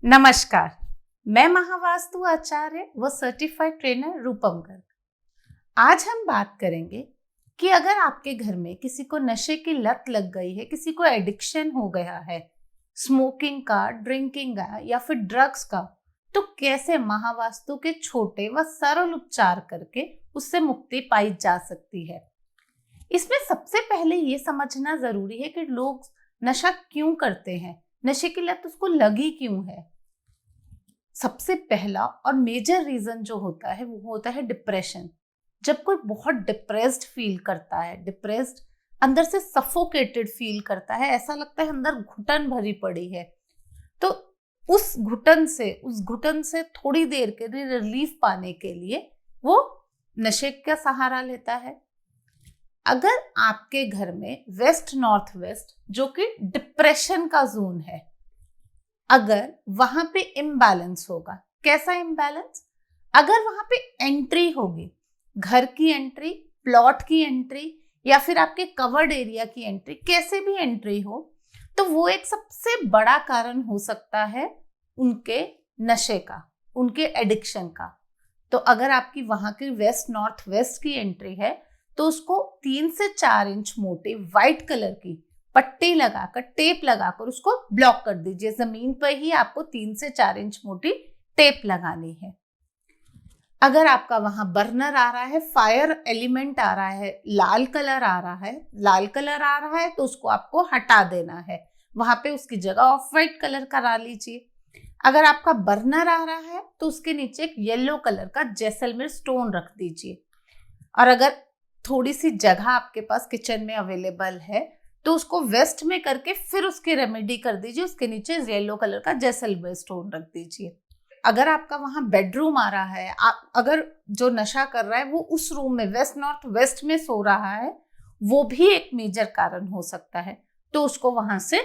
नमस्कार, मैं महावास्तु आचार्य व सर्टिफाइड ट्रेनर रूपम गर्ग। आज हम बात करेंगे कि अगर आपके घर में किसी को नशे की लत लग गई है, किसी को एडिक्शन हो गया है, स्मोकिंग का, ड्रिंकिंग का या फिर ड्रग्स का, तो कैसे महावास्तु के छोटे व सरल उपचार करके उससे मुक्ति पाई जा सकती है। इसमें सबसे पहले ये समझना जरूरी है कि लोग नशा क्यों करते हैं, नशे की लत उसको लगी क्यों है। सबसे पहला और मेजर रीजन जो होता है वो होता है डिप्रेशन। जब कोई बहुत डिप्रेस्ड फील करता है, डिप्रेस्ड अंदर से सफोकेटेड फील करता है, ऐसा लगता है अंदर घुटन भरी पड़ी है, तो उस घुटन से थोड़ी देर के लिए रिलीफ पाने के लिए वो नशे का सहारा लेता है। अगर आपके घर में वेस्ट नॉर्थ वेस्ट जो कि डिप्रेशन का जोन है, अगर वहां पे इम्बैलेंस होगा, कैसा इम्बैलेंस? अगर वहां पे एंट्री होगी, घर की एंट्री, प्लॉट की एंट्री या फिर आपके कवर्ड एरिया की एंट्री, कैसे भी एंट्री हो, तो वो एक सबसे बड़ा कारण हो सकता है उनके नशे का, उनके एडिक्शन का। तो अगर आपकी वहां की वेस्ट नॉर्थ वेस्ट की एंट्री है तो उसको 3 से 4 इंच मोटी व्हाइट कलर की पट्टी लगाकर, टेप लगाकर उसको ब्लॉक कर दीजिए। जमीन पर ही आपको 3 से 4 इंच मोटी टेप लगानी है। अगर आपका वहां बर्नर आ रहा है, फायर एलिमेंट आ रहा है, लाल कलर आ रहा है तो उसको आपको हटा देना है। वहां पे उसकी जगह ऑफ व्हाइट कलर करा लीजिए। अगर आपका बर्नर आ रहा है तो उसके नीचे एक येलो कलर का जैसलमेर स्टोन रख दीजिए। और अगर थोड़ी सी जगह आपके पास किचन में अवेलेबल है तो उसको वेस्ट में करके फिर उसकी रेमेडी कर दीजिए, उसके नीचे येलो कलर का जैसलमेर स्टोन रख दीजिए। अगर आपका वहां बेडरूम आ रहा है, अगर जो नशा कर रहा है वो उस रूम में वेस्ट नॉर्थ वेस्ट में सो रहा है, वो भी एक मेजर कारण हो सकता है, तो उसको वहां से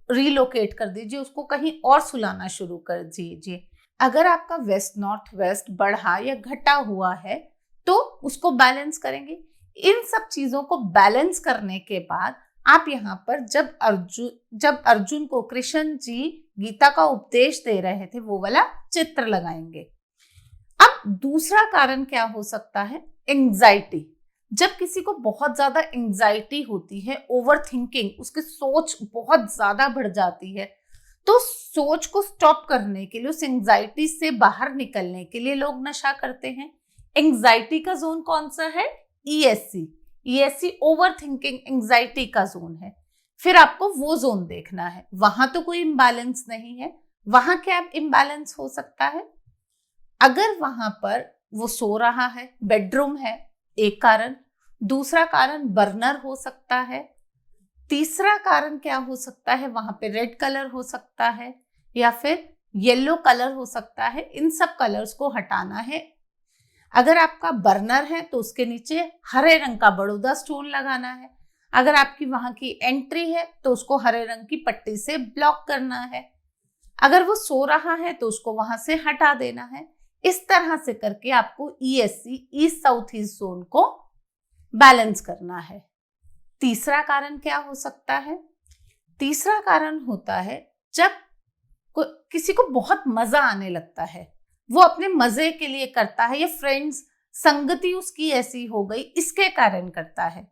रिलोकेट कर दीजिए, उसको कहीं और सुलाना शुरू कर दीजिए। अगर आपका वेस्ट नॉर्थ वेस्ट बढ़ा या घटा हुआ है तो उसको बैलेंस करेंगे। इन सब चीजों को बैलेंस करने के बाद आप यहाँ पर जब अर्जुन को कृष्ण जी गीता का उपदेश दे रहे थे वो वाला चित्र लगाएंगे। अब दूसरा कारण क्या हो सकता है? एंजाइटी। जब किसी को बहुत ज्यादा एंजाइटी होती है, ओवर थिंकिंग, उसकी सोच बहुत ज्यादा बढ़ जाती है, तो सोच को स्टॉप करने के लिए, उस एंजाइटी से बाहर निकलने के लिए लोग नशा करते हैं। एंजाइटी का जोन कौन सा है? ईएससी ओवर थिंकिंग एंजाइटी का जोन है। फिर आपको वो जोन देखना है। वहां तो कोई इम्बैलेंस नहीं है। वहां क्या इम्बैलेंस हो सकता है? अगर वहां पर वो सो रहा है, बेडरूम है, एक कारण। दूसरा कारण बर्नर हो सकता है। तीसरा कारण क्या हो सकता है? वहां पे रेड कलर हो सकता है या फिर येलो कलर हो सकता है। इन सब कलर्स को हटाना है। अगर आपका बर्नर है तो उसके नीचे हरे रंग का बड़ौदा स्टोन लगाना है। अगर आपकी वहां की एंट्री है तो उसको हरे रंग की पट्टी से ब्लॉक करना है। अगर वो सो रहा है तो उसको वहां से हटा देना है। इस तरह से करके आपको ESC, east south east zone को बैलेंस करना है। तीसरा कारण क्या हो सकता है? तीसरा कारण होता है जब किसी को बहुत मजा आने लगता है, वो अपने मजे के लिए करता है, या फ्रेंड्स, संगति उसकी ऐसी हो गई, इसके कारण करता है।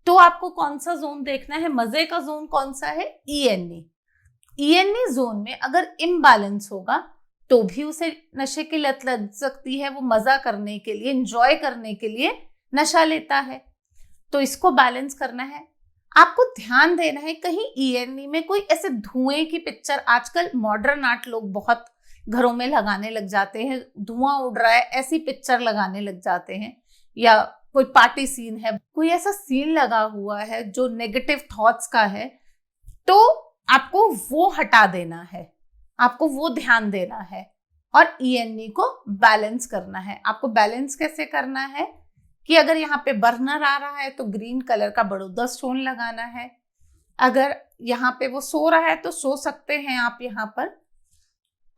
तो आपको कौन सा जोन देखना है? मजे का जोन कौन सा है? ईएनई जोन में अगर इम्बैलेंस होगा तो भी उसे नशे की लत लग सकती है। वो मजा करने के लिए, एंजॉय करने के लिए नशा लेता है। तो इसको बैलेंस करना है। आपको ध्यान देना है कहीं ईएनई में कोई ऐसे धुएं की पिक्चर, आजकल मॉडर्न आर्ट लोग बहुत घरों में लगाने लग जाते हैं, धुआं उड़ रहा है ऐसी पिक्चर लगाने लग जाते हैं, या कोई पार्टी सीन है, कोई ऐसा सीन लगा हुआ है जो नेगेटिव थॉट्स का है, तो आपको वो हटा देना है, आपको वो ध्यान देना है और ईएनई को बैलेंस करना है। आपको बैलेंस कैसे करना है कि अगर यहाँ पे बर्नर आ रहा है तो ग्रीन कलर का बड़ौदा स्टोन लगाना है। अगर यहाँ पे वो सो रहा है तो सो सकते हैं आप यहाँ पर।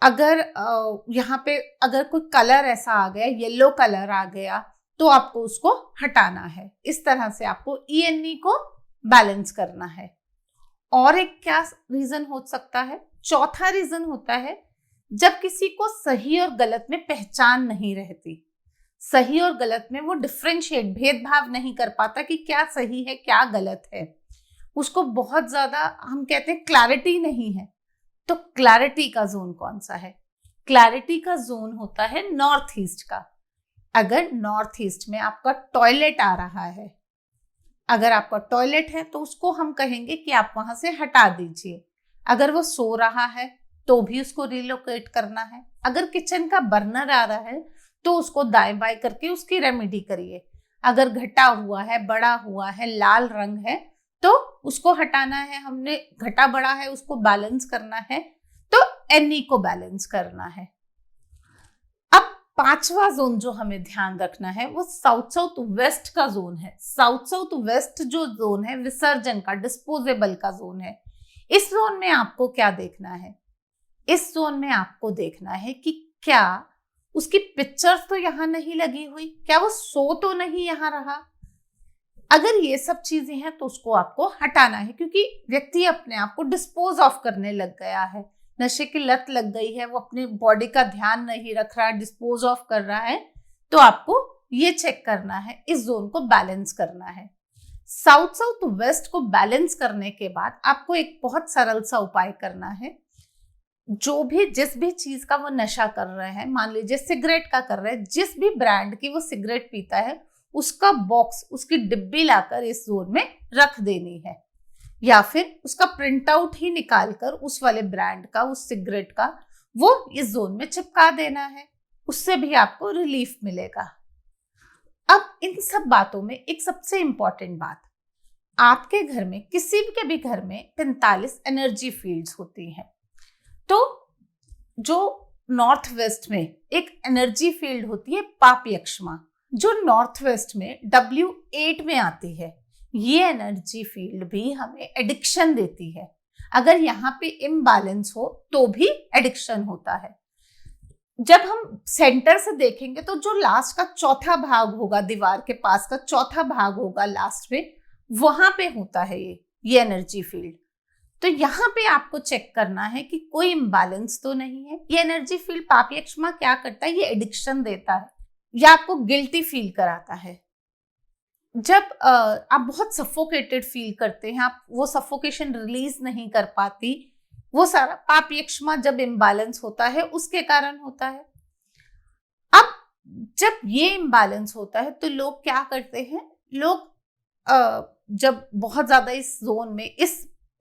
अगर यहाँ पे अगर कोई कलर ऐसा आ गया, येलो कलर आ गया, तो आपको उसको हटाना है। इस तरह से आपको ईएनई को बैलेंस करना है। और एक क्या रीजन हो सकता है? चौथा रीजन होता है जब किसी को सही और गलत में पहचान नहीं रहती, सही और गलत में वो डिफरेंशिएट, भेदभाव नहीं कर पाता कि क्या सही है क्या गलत है, उसको बहुत ज्यादा हम कहते हैं क्लैरिटी नहीं है। तो क्लैरिटी का जोन कौन सा है? क्लैरिटी का जोन होता है नॉर्थ ईस्ट का। अगर नॉर्थ ईस्ट में आपका टॉयलेट आ रहा है, अगर आपका टॉयलेट है तो उसको हम कहेंगे कि आप वहां से हटा दीजिए। अगर वो सो रहा है तो भी उसको रिलोकेट करना है। अगर किचन का बर्नर आ रहा है तो उसको दाएं बाएं करके उसकी रेमेडी करिए। अगर घटा हुआ है, बड़ा हुआ है, लाल रंग है तो उसको हटाना है। हमने घटा बड़ा है उसको बैलेंस करना है, तो एनी को बैलेंस करना है। अब पांचवा जोन जो हमें ध्यान रखना है वो साउथ साउथ वेस्ट का जोन है। साउथ साउथ वेस्ट जो जोन है विसर्जन का, डिस्पोजेबल का जोन है। इस जोन में आपको क्या देखना है? इस जोन में आपको देखना है कि क्या उसकी पिक्चर्स तो यहां नहीं लगी हुई, क्या वो सो तो नहीं यहां रहा। अगर ये सब चीजें हैं तो उसको आपको हटाना है, क्योंकि व्यक्ति अपने आप को डिस्पोज ऑफ करने लग गया है, नशे की लत लग गई है, वो अपनी बॉडी का ध्यान नहीं रख रहा है, डिस्पोज ऑफ कर रहा है। तो आपको ये चेक करना है, इस जोन को बैलेंस करना है। साउथ साउथ वेस्ट को बैलेंस करने के बाद आपको एक बहुत सरल सा उपाय करना है। जो भी जिस भी चीज का वो नशा कर रहे हैं, मान लीजिए सिगरेट का कर रहे हैं, जिस भी ब्रांड की वो सिगरेट पीता है उसका बॉक्स, उसकी डिब्बी लाकर इस जोन में रख देनी है, या फिर उसका प्रिंट आउट ही निकालकर उस वाले ब्रांड का, उस सिगरेट का वो इस जोन में चिपका देना है। उससे भी आपको रिलीफ मिलेगा। अब इन सब बातों में एक सबसे इंपॉर्टेंट बात, आपके घर में, किसी के भी घर में 45 एनर्जी फील्ड्स होती हैं। तो जो नॉर्थ वेस्ट में एक एनर्जी फील्ड होती है पाप यक्ष्मा, जो नॉर्थ वेस्ट में W8 में आती है, ये एनर्जी फील्ड भी हमें एडिक्शन देती है। अगर यहाँ पे इम्बैलेंस हो तो भी एडिक्शन होता है। जब हम सेंटर से देखेंगे तो जो लास्ट का चौथा भाग होगा, दीवार के पास का चौथा भाग होगा लास्ट में, वहां पे होता है ये एनर्जी फील्ड। तो यहाँ पे आपको चेक करना है कि कोई इम्बैलेंस तो नहीं है। ये एनर्जी फील्ड पाप यक्ष्मा क्या करता है? ये एडिक्शन देता है या आपको गिल्टी फील कराता है। जब आप बहुत सफोकेटेड फील करते हैं, आप वो सफोकेशन रिलीज नहीं कर पाती, वो सारा पाप यक्ष्मा जब इम्बैलेंस होता है उसके कारण होता है। अब जब ये इम्बैलेंस होता है तो लोग क्या करते हैं, लोग जब बहुत ज्यादा इस जोन में,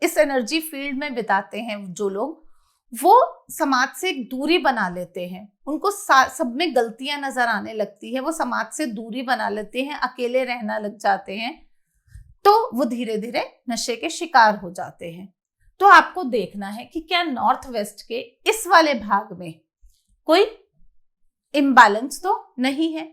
इस एनर्जी फील्ड में बिताते हैं जो लोग, वो समाज से एक दूरी बना लेते हैं। उनको सब में गलतियां नजर आने लगती है, वो समाज से दूरी बना लेते हैं, अकेले रहना लग जाते हैं, तो वो धीरे धीरे नशे के शिकार हो जाते हैं। तो आपको देखना है कि क्या नॉर्थ वेस्ट के इस वाले भाग में कोई इम्बैलेंस तो नहीं है।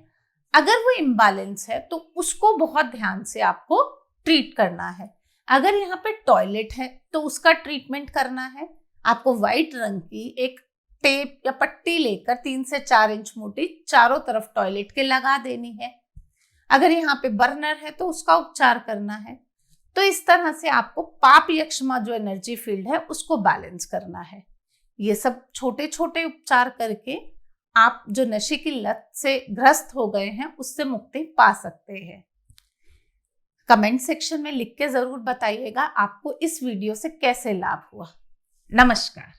अगर वो इम्बैलेंस है तो उसको बहुत ध्यान से आपको ट्रीट करना है। अगर यहाँ पे टॉयलेट है तो उसका ट्रीटमेंट करना है। आपको व्हाइट रंग की एक टेप या पट्टी लेकर 3 से 4 इंच मोटी चारों तरफ टॉयलेट के लगा देनी है। अगर यहाँ पे बर्नर है तो उसका उपचार करना है। तो इस तरह से आपको पाप यक्ष्मा जो एनर्जी फील्ड है उसको बैलेंस करना है। ये सब छोटे छोटे उपचार करके आप जो नशे की लत से ग्रस्त हो गए हैं उससे मुक्ति पा सकते हैं। कमेंट सेक्शन में लिख के जरूर बताइएगा आपको इस वीडियो से कैसे लाभ हुआ। नमस्कार।